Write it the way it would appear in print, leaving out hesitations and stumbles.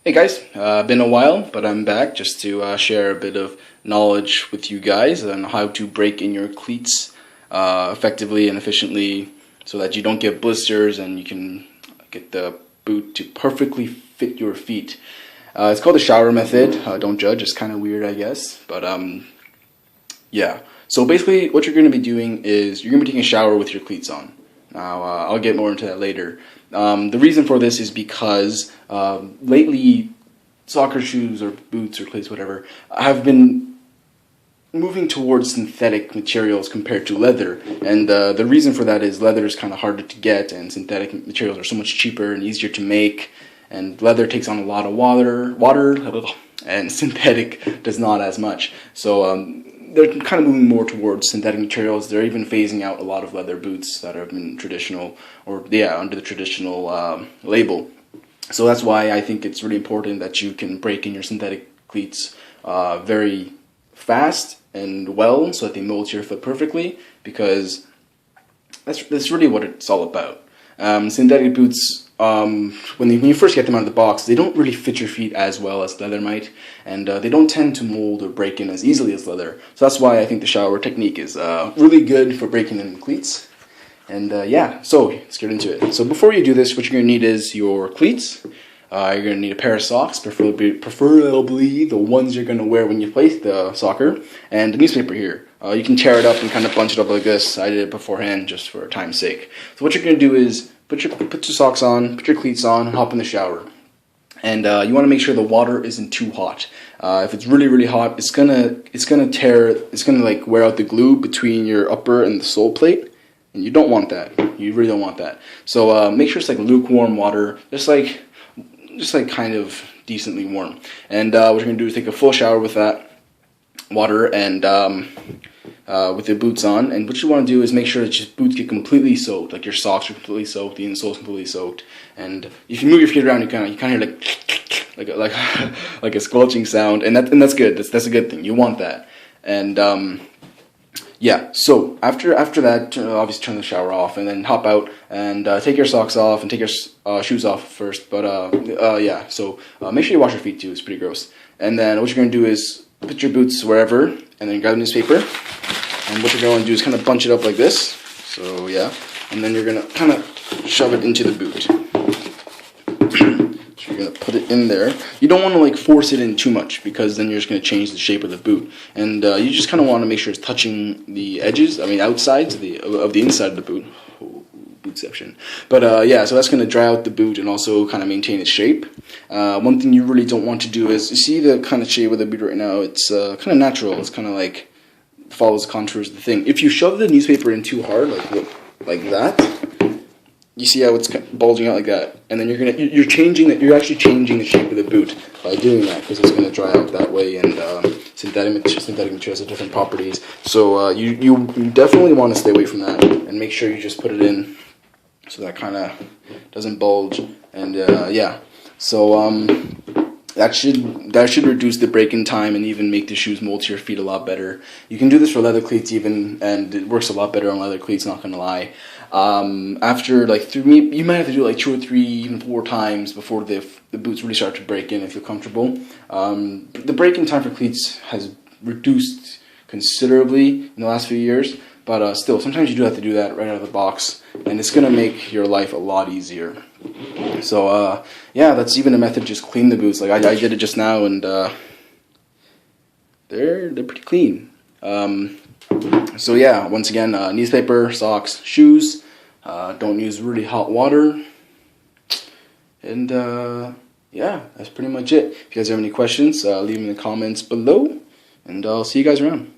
Hey guys, been a while, but I'm back just to share a bit of knowledge with you guys on how to break in your cleats effectively and efficiently so that you don't get blisters and you can get the boot to perfectly fit your feet. It's called the shower method. Don't judge, it's kind of weird, I guess, but yeah. So basically what you're going to be doing is you're going to be taking a shower with your cleats on. Now, I'll get more into that later. The reason for this is because lately soccer shoes or boots or cleats, whatever, have been moving towards synthetic materials compared to leather. And the reason for that is leather is kind of harder to get, and synthetic materials are so much cheaper and easier to make. And leather takes on a lot of water, and synthetic does not as much. So they're kind of moving more towards synthetic materials. They're even phasing out a lot of leather boots that have been traditional, or under the traditional label. So that's why I think it's really important that you can break in your synthetic cleats very fast and well, so that they mold to your foot perfectly, because that's really what it's all about. Synthetic boots, when you first get them out of the box, they don't really fit your feet as well as leather might, and they don't tend to mold or break in as easily as leather. So that's why I think the shower technique is really good for breaking in cleats. And yeah, so let's get into it. So before you do this, what you're going to need is your cleats. You're going to need a pair of socks, preferably the ones you're going to wear when you play the soccer, and a newspaper here. You can tear it up and kind of bunch it up like this. I did it beforehand just for time's sake. So what you're going to do is put your socks on, put your cleats on, and hop in the shower. And you want to make sure the water isn't too hot. If it's really hot, it's gonna like wear out the glue between your upper and the sole plate, and you don't want that. You really don't want that. So make sure it's like lukewarm water, just like kind of decently warm. And what you're gonna do is take a full shower with that water and with your boots on. And what you want to do is make sure that your boots get completely soaked, like your socks are completely soaked, the insole is completely soaked. And if you move your feet around, you kind of hear like a squelching sound, and that's good. That's a good thing. You want that. And yeah. So after that, obviously turn the shower off, and then hop out and take your socks off and take your shoes off first. But yeah. So make sure you wash your feet too. It's pretty gross. And then what you're gonna do is put your boots wherever, and then grab a newspaper. And what you're going to do is kind of bunch it up like this. So yeah, and then you're going to kind of shove it into the boot. So you're going to put it in there. You don't want to like force it in too much, because then you're just going to change the shape of the boot. And you just kind of want to make sure it's touching the edges, outsides of the inside of the boot. Oh, bootception. But yeah, so that's going to dry out the boot and also kind of maintain its shape. One thing you really don't want to do is, you see the kind of shape of the boot right now, it's kind of natural. It's kind of like follows the contours of the thing. If you shove the newspaper in too hard, like that, you see how it's bulging out like that, and then you're actually changing the shape of the boot by doing that, because it's going to dry out that way. And synthetic materials have different properties, so you definitely want to stay away from that, and make sure you just put it in so that kind of doesn't bulge. And yeah, so that should reduce the break-in time and even make the shoes mold to your feet a lot better. You can do this for leather cleats even, and it works a lot better on leather cleats, not gonna lie. After you might have to do it like 2 or 3, even 4 times before the boots really start to break in and feel comfortable. The break-in time for cleats has reduced considerably in the last few years, but still, sometimes you do have to do that right out of the box, and it's gonna make your life a lot easier. So yeah, that's even a method to just clean the boots. Like I did it just now, and they're pretty clean. So yeah, once again, newspaper, socks, shoes. Don't use really hot water. And yeah, that's pretty much it. If you guys have any questions, leave them in the comments below, and I'll see you guys around.